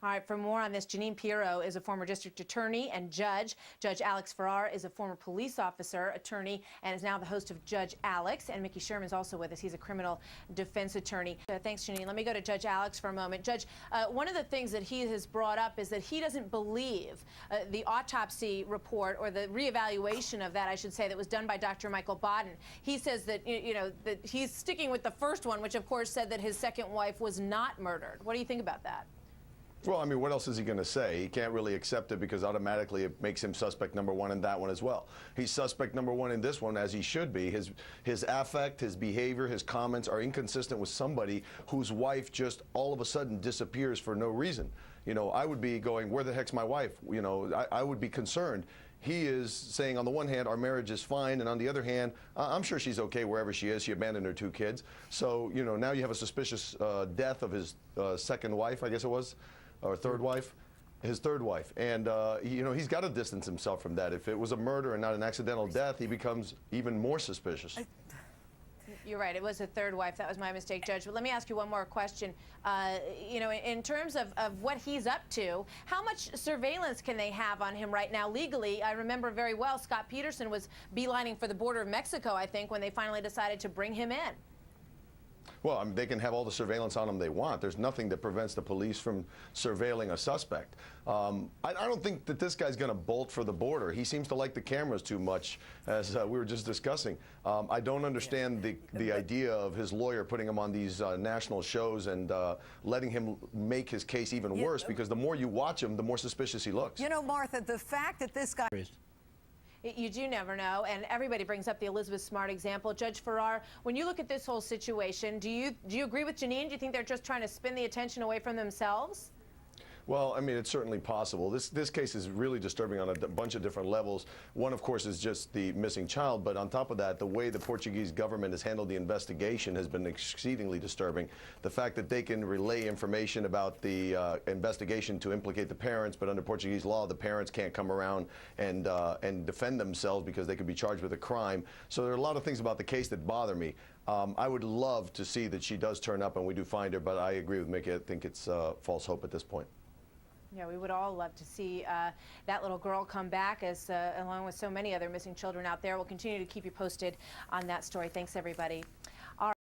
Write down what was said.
All right, for more on this, Janine Pirro is a former district attorney and judge. Judge Alex Farrar is a former police officer, attorney, and is now the host of Judge Alex. And Mickey Sherman is also with us. He's a criminal defense attorney. Thanks, Janine. Let me go to Judge Alex for a moment. Judge, one of the things that he has brought up is that he doesn't believe the autopsy report, or the reevaluation of that, I should say, that was done by Dr. Michael Baden. He says that, that he's sticking with the first one, which of course said that his second wife was not murdered. What do you think about that? Well, I mean, what else is he going to say? He can't really accept it because automatically it makes him suspect number one in that one as well. He's suspect number one in this one, as he should be. His affect, his behavior, his comments are inconsistent with somebody whose wife just all of a sudden disappears for no reason. I would be going, where the heck's my wife? I would be concerned. He is saying, on the one hand, our marriage is fine, and on the other hand, I'm sure she's okay wherever she is. She abandoned her 2 kids. So, now you have a suspicious death of his second wife, I guess it was, or third wife, his third wife. And, he's got to distance himself from that. If it was a murder and not an accidental death, he becomes even more suspicious. You're right. It was a third wife. That was my mistake, Judge. But let me ask you one more question. In terms of what he's up to, how much surveillance can they have on him right now legally? I remember very well Scott Peterson was beelining for the border of Mexico, I think, when they finally decided to bring him in. Well, I mean, they can have all the surveillance on him they want. There's nothing that prevents the police from surveilling a suspect. I don't think that this guy's going to bolt for the border. He seems to like the cameras too much, as we were just discussing. I don't understand the idea of his lawyer putting him on these national shows and letting him make his case even worse, because the more you watch him, the more suspicious he looks. Martha, the fact that this guy... You do never know, and everybody brings up the Elizabeth Smart example. Judge Farrar, when you look at this whole situation, do you agree with Janine? Do you think they're just trying to spin the attention away from themselves? Well, I mean, it's certainly possible. This case is really disturbing on a bunch of different levels. One, of course, is just the missing child, but on top of that, the way the Portuguese government has handled the investigation has been exceedingly disturbing. The fact that they can relay information about the investigation to implicate the parents, but under Portuguese law, the parents can't come around and defend themselves because they could be charged with a crime. So there are a lot of things about the case that bother me. I would love to see that she does turn up and we do find her, but I agree with Mickey. I think it's false hope at this point. Yeah, we would all love to see that little girl come back, as along with so many other missing children out there. We'll continue to keep you posted on that story. Thanks, everybody.